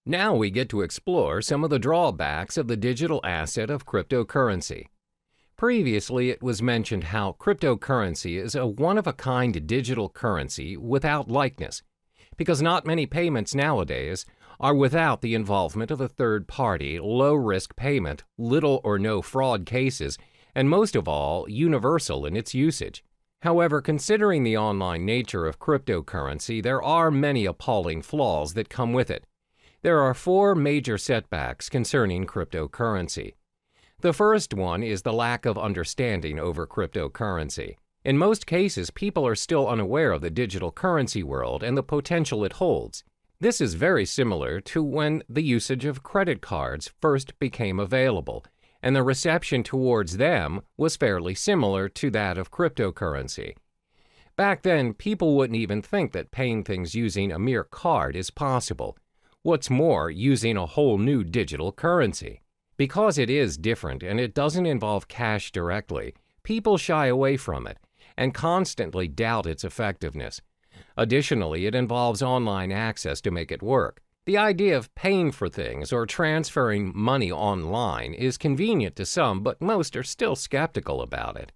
Now we get to explore some of the drawbacks of the digital asset of cryptocurrency. Previously, it was mentioned how cryptocurrency is a one-of-a-kind digital currency without likeness, because not many payments nowadays are without the involvement of a third-party, low-risk payment, little or no fraud cases, and most of all, universal in its usage. However, considering the online nature of cryptocurrency, there are many appalling flaws that come with it. There are four major setbacks concerning cryptocurrency. The first one is the lack of understanding over cryptocurrency. In most cases, people are still unaware of the digital currency world and the potential it holds. This is very similar to when the usage of credit cards first became available, and the reception towards them was fairly similar to that of cryptocurrency. Back then, people wouldn't even think that paying things using a mere card is possible. What's more, using a whole new digital currency. Because it is different and it doesn't involve cash directly, people shy away from it and constantly doubt its effectiveness. Additionally, it involves online access to make it work. The idea of paying for things or transferring money online is convenient to some, but most are still skeptical about it.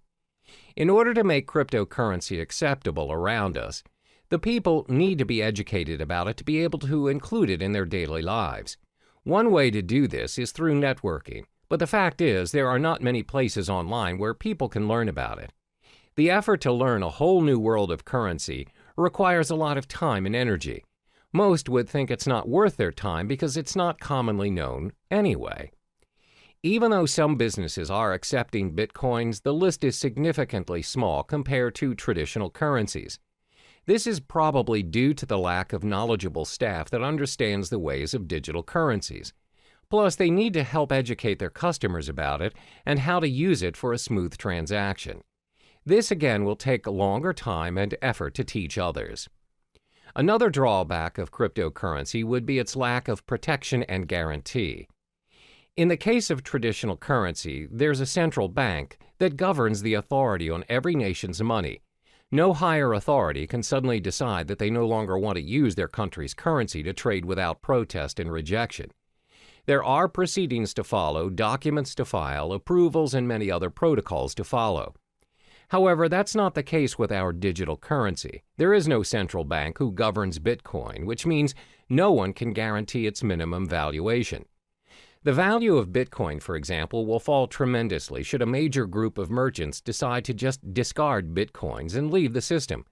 In order to make cryptocurrency acceptable around us, the people need to be educated about it to be able to include it in their daily lives. One way to do this is through networking, but the fact is there are not many places online where people can learn about it. The effort to learn a whole new world of currency requires a lot of time and energy. Most would think it's not worth their time because it's not commonly known anyway. Even though some businesses are accepting bitcoins, the list is significantly small compared to traditional currencies. This is probably due to the lack of knowledgeable staff that understands the ways of digital currencies. Plus, they need to help educate their customers about it and how to use it for a smooth transaction. This again will take a longer time and effort to teach others. Another drawback of cryptocurrency would be its lack of protection and guarantee. In the case of traditional currency, there's a central bank that governs the authority on every nation's money. No higher authority can suddenly decide that they no longer want to use their country's currency to trade without protest and rejection. There are proceedings to follow, documents to file, approvals, and many other protocols to follow. However, that's not the case with our digital currency. There is no central bank who governs Bitcoin, which means no one can guarantee its minimum valuation. The value of Bitcoin, for example, will fall tremendously should a major group of merchants decide to just discard Bitcoins and leave the system.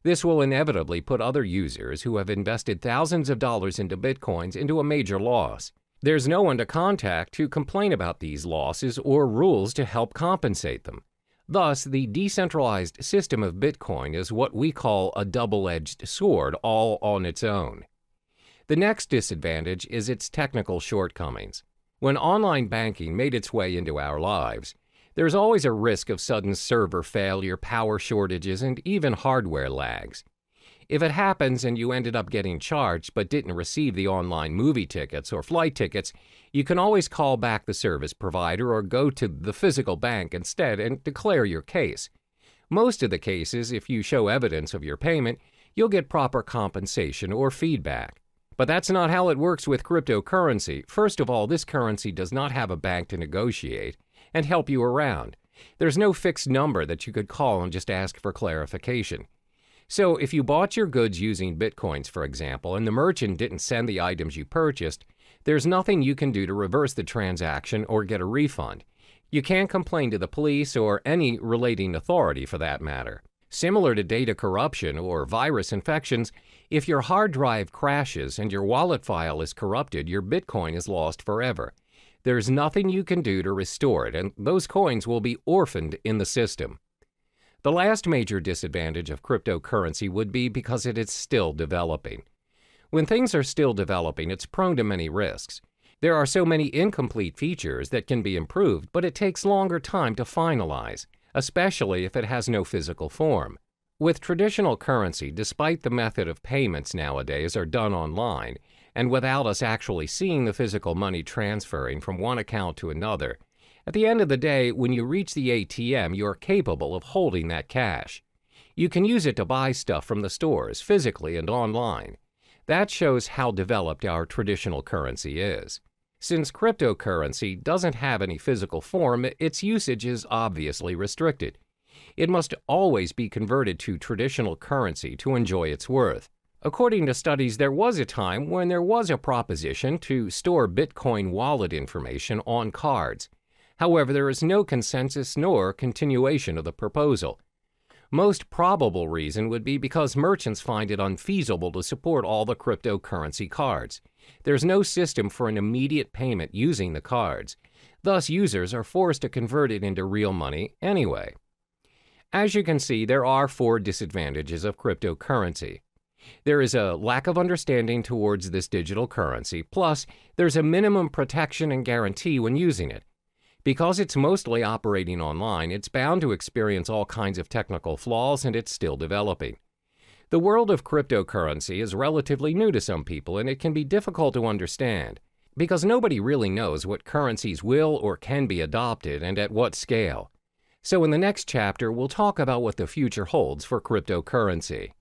This will inevitably put other users who have invested thousands of dollars into Bitcoins into a major loss. There's no one to contact to complain about these losses or rules to help compensate them. Thus, the decentralized system of Bitcoin is what we call a double-edged sword all on its own. The next disadvantage is its technical shortcomings. When online banking made its way into our lives, there's always a risk of sudden server failure, power shortages, and even hardware lags. If it happens and you ended up getting charged but didn't receive the online movie tickets or flight tickets, you can always call back the service provider or go to the physical bank instead and declare your case. Most of the cases, if you show evidence of your payment, you'll get proper compensation or feedback. But that's not how it works with cryptocurrency. First of all, this currency does not have a bank to negotiate and help you around. There's no fixed number that you could call and just ask for clarification. So if you bought your goods using Bitcoins, for example, and the merchant didn't send the items you purchased, there's nothing you can do to reverse the transaction or get a refund. You can't complain to the police or any relating authority for that matter. Similar to data corruption or virus infections, if your hard drive crashes and your wallet file is corrupted, your Bitcoin is lost forever. There's nothing you can do to restore it, and those coins will be orphaned in the system. The last major disadvantage of cryptocurrency would be because it is still developing. When things are still developing, it's prone to many risks. There are so many incomplete features that can be improved, but it takes longer time to finalize, especially if it has no physical form. With traditional currency, despite the method of payments nowadays are done online, and without us actually seeing the physical money transferring from one account to another, at the end of the day, when you reach the ATM, you are capable of holding that cash. You can use it to buy stuff from the stores, physically and online. That shows how developed our traditional currency is. Since cryptocurrency doesn't have any physical form, its usage is obviously restricted. It must always be converted to traditional currency to enjoy its worth. According to studies, there was a time when there was a proposition to store Bitcoin wallet information on cards. However, there is no consensus nor continuation of the proposal. Most probable reason would be because merchants find it unfeasible to support all the cryptocurrency cards. There's no system for an immediate payment using the cards. Thus, users are forced to convert it into real money anyway. As you can see, there are 4 disadvantages of cryptocurrency. There is a lack of understanding towards this digital currency, plus there's a minimum protection and guarantee when using it. Because it's mostly operating online, it's bound to experience all kinds of technical flaws, and it's still developing. The world of cryptocurrency is relatively new to some people, and it can be difficult to understand, because nobody really knows what currencies will or can be adopted and at what scale. So in the next chapter, we'll talk about what the future holds for cryptocurrency.